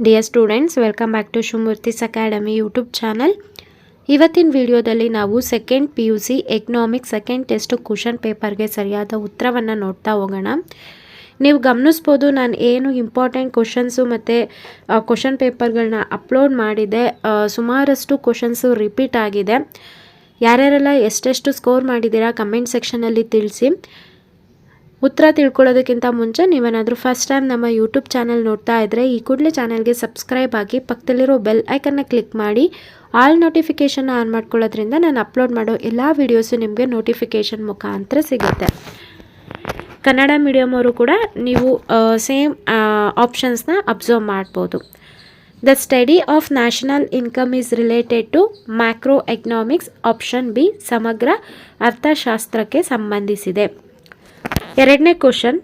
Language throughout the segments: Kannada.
Dear students, welcome back to Shivamurthy's academy YouTube channel. ಇವತ್ತಿನ ವಿಡಿಯೋದಲ್ಲಿ ನಾವು second PUC economics second test question ಪೇಪರ್ಗೆ ಸರಿಯಾದ ಉತ್ತರವನ್ನು ನೋಡ್ತಾ ಹೋಗೋಣ. ನೀವು ಗಮನಿಸ್ಬೋದು, ನಾನು ಏನು ಇಂಪಾರ್ಟೆಂಟ್ ಕ್ವಶನ್ಸು ಮತ್ತು ಕ್ವಶನ್ ಪೇಪರ್ಗಳನ್ನ ಅಪ್ಲೋಡ್ ಮಾಡಿದೆ. ಸುಮಾರಷ್ಟು ಕ್ವಶನ್ಸು ರಿಪೀಟ್ ಆಗಿದೆ. ಯಾರ್ಯಾರೆಲ್ಲ ಎಷ್ಟೆಷ್ಟು ಸ್ಕೋರ್ ಮಾಡಿದ್ದೀರಾ ಕಮೆಂಟ್ ಸೆಕ್ಷನಲ್ಲಿ ತಿಳಿಸಿ. ಉತ್ತರ ತಿಳ್ಕೊಳ್ಳೋದಕ್ಕಿಂತ ಮುಂಚೆ ನೀವೇನಾದರೂ ಫಸ್ಟ್ ಟೈಮ್ ನಮ್ಮ ಯೂಟ್ಯೂಬ್ ಚಾನಲ್ ನೋಡ್ತಾ ಇದ್ದರೆ ಈ ಕೂಡಲೇ ಚಾನಲ್ಗೆ ಸಬ್ಸ್ಕ್ರೈಬ್ ಆಗಿ ಪಕ್ಕದಲ್ಲಿರೋ ಬೆಲ್ ಐಕನ್ನ ಕ್ಲಿಕ್ ಮಾಡಿ ಆಲ್ ನೋಟಿಫಿಕೇಷನ್ ಆನ್ ಮಾಡ್ಕೊಳ್ಳೋದ್ರಿಂದ ನಾನು ಅಪ್ಲೋಡ್ ಮಾಡೋ ಎಲ್ಲ ವೀಡಿಯೋಸು ನಿಮಗೆ ನೋಟಿಫಿಕೇಷನ್ ಮುಖಾಂತರ ಸಿಗುತ್ತೆ. ಕನ್ನಡ ಮೀಡಿಯಮ್ ಅವರು ಕೂಡ ನೀವು ಸೇಮ್ ಆಪ್ಷನ್ಸ್ನ ಅಬ್ಸರ್ವ್ ಮಾಡ್ಬೋದು. The study of national income is related to macro economics. Option B ಸಮಗ್ರ ಅರ್ಥಶಾಸ್ತ್ರಕ್ಕೆ ಸಂಬಂಧಿಸಿದೆ. ಎರಡನೇ question,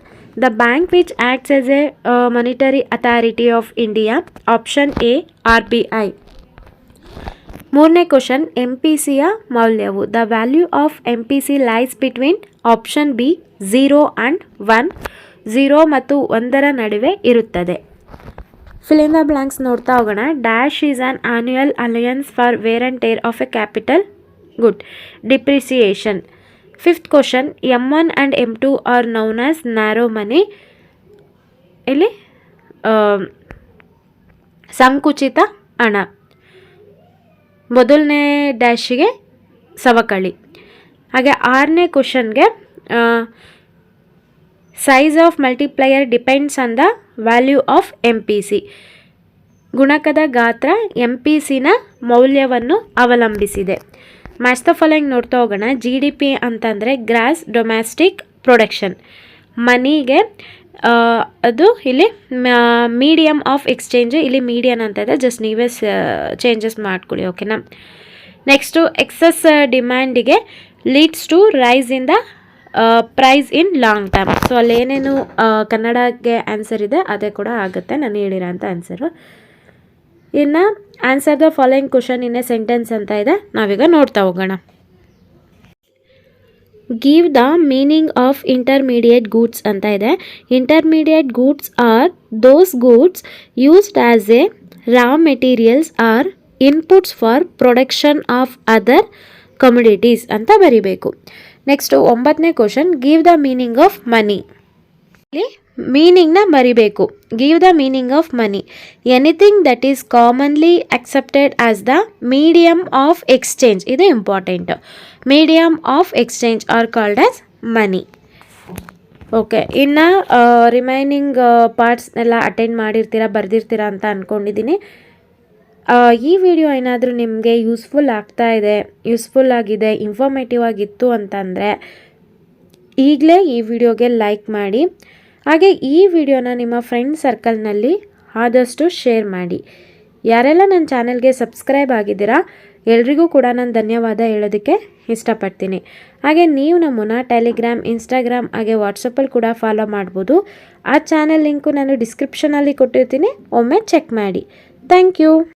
the bank which acts as a monetary authority of India. Option A RBI. ಮೂರನೇ ಕ್ವಶನ್, MPCಯ ಮೌಲ್ಯವು. The value of MPC lies between. Option B 0 and 1. 0 ಮತ್ತು 1ರ ನಡುವೆ ಇರುತ್ತದೆ. ಫಿಲ್ ಇನ್ ದ ಬ್ಲಾಂಕ್ಸ್ ನೋಡ್ತಾ ಹೋಗೋಣ. Dash is an annual allowance for wear and tear of a capital good. Depreciation. Fifth question, M1 and M2 are known as narrow money. ಇಲ್ಲಿ ಸಂಕುಚಿತ ಹಣ. ಮೊದಲನೇ ಡ್ಯಾಶಿಗೆ ಸವಕಳಿ. ಹಾಗೆ ಆರನೇ ಕ್ವಶನ್ಗೆ size of multiplier depends on the value of MPC. ಗುಣಕದ ಗಾತ್ರ MPCನ ಮೌಲ್ಯವನ್ನು ಅವಲಂಬಿಸಿದೆ. ಮ್ಯಾಚ್ ದ ಫಾಲೋಯಿಂಗ್ ನೋಡ್ತಾ ಹೋಗೋಣ. GDP ಅಂತಂದರೆ ಗ್ರಾಸ್ ಡೊಮ್ಯಾಸ್ಟಿಕ್ ಪ್ರೊಡಕ್ಷನ್. ಮನಿಗೆ ಅದು ಇಲ್ಲಿ ಮೀಡಿಯಮ್ ಆಫ್ ಎಕ್ಸ್ಚೇಂಜ್, ಇಲ್ಲಿ ಮೀಡಿಯನ್ ಅಂತ ಇದೆ, ಜಸ್ಟ್ ನೀವೇ ಚೇಂಜಸ್ ಮಾಡ್ಕೊಳ್ಳಿ, ಓಕೆನಾ. ನೆಕ್ಸ್ಟು ಎಕ್ಸಸ್ ಡಿಮ್ಯಾಂಡಿಗೆ leads to rise in the price in long term. So ಅಲ್ಲಿ ಏನೇನು ಕನ್ನಡಕ್ಕೆ ಆನ್ಸರ್ ಇದೆ ಅದೇ ಕೂಡ ಆಗುತ್ತೆ, ನಾನು ಹೇಳಿರೋ ಅಂಥ ಆನ್ಸರು. ಇನ್ನು answer the following question in a sentence ಅಂತ ಇದೆ, ನಾವೀಗ ನೋಡ್ತಾ ಹೋಗೋಣ. Give the meaning of intermediate goods ಅಂತ ಇದೆ. Intermediate goods are those goods used as a raw materials or inputs for production of other communities ಅಂತ ಬರಿಬೇಕು. ನೆಕ್ಸ್ಟು 9ನೇ question, give the meaning of money. ಇಲ್ಲಿ ಮೀನಿಂಗ್ನ ಬರಿಬೇಕು. Give the meaning of money. Anything that is commonly accepted as the medium of exchange. ಇದು important. Medium of exchange are called as money. Okay, ಇನ್ನು ರಿಮೈನಿಂಗ್ ಪಾರ್ಟ್ಸ್ ಎಲ್ಲ ಅಟೆಂಡ್ ಮಾಡಿರ್ತೀರಾ, ಬರೆದಿರ್ತೀರಾ ಅಂತ ಅಂದ್ಕೊಂಡಿದ್ದೀನಿ. ಈ ವಿಡಿಯೋ ಏನಾದರೂ ನಿಮಗೆ ಯೂಸ್ಫುಲ್ ಆಗಿದೆ, ಇನ್ಫಾರ್ಮೇಟಿವ್ ಆಗಿತ್ತು ಅಂತಂದರೆ ಈಗಲೇ ಈ ವಿಡಿಯೋಗೆ ಲೈಕ್ ಮಾಡಿ. ಹಾಗೆ ಈ ವಿಡಿಯೋನ ನಿಮ್ಮ ಫ್ರೆಂಡ್ ಸರ್ಕಲ್ನಲ್ಲಿ ಆದಷ್ಟು ಶೇರ್ ಮಾಡಿ. ಯಾರೆಲ್ಲ ನನ್ನ ಚಾನಲ್ಗೆ ಸಬ್ಸ್ಕ್ರೈಬ್ ಆಗಿದ್ದೀರಾ ಎಲ್ರಿಗೂ ಕೂಡ ನಾನು ಧನ್ಯವಾದ ಹೇಳೋದಕ್ಕೆ ಇಷ್ಟಪಡ್ತೀನಿ. ಹಾಗೆ ನೀವು ನಮ್ಮನ್ನು ಟೆಲಿಗ್ರಾಮ್, ಇನ್ಸ್ಟಾಗ್ರಾಮ್ ಹಾಗೆ ವಾಟ್ಸಪ್ಪಲ್ಲಿ ಕೂಡ ಫಾಲೋ ಮಾಡ್ಬೋದು. ಆ ಚಾನಲ್ ಲಿಂಕು ನಾನು ಡಿಸ್ಕ್ರಿಪ್ಷನಲ್ಲಿ ಕೊಟ್ಟಿರ್ತೀನಿ, ಒಮ್ಮೆ ಚೆಕ್ ಮಾಡಿ. Thank you.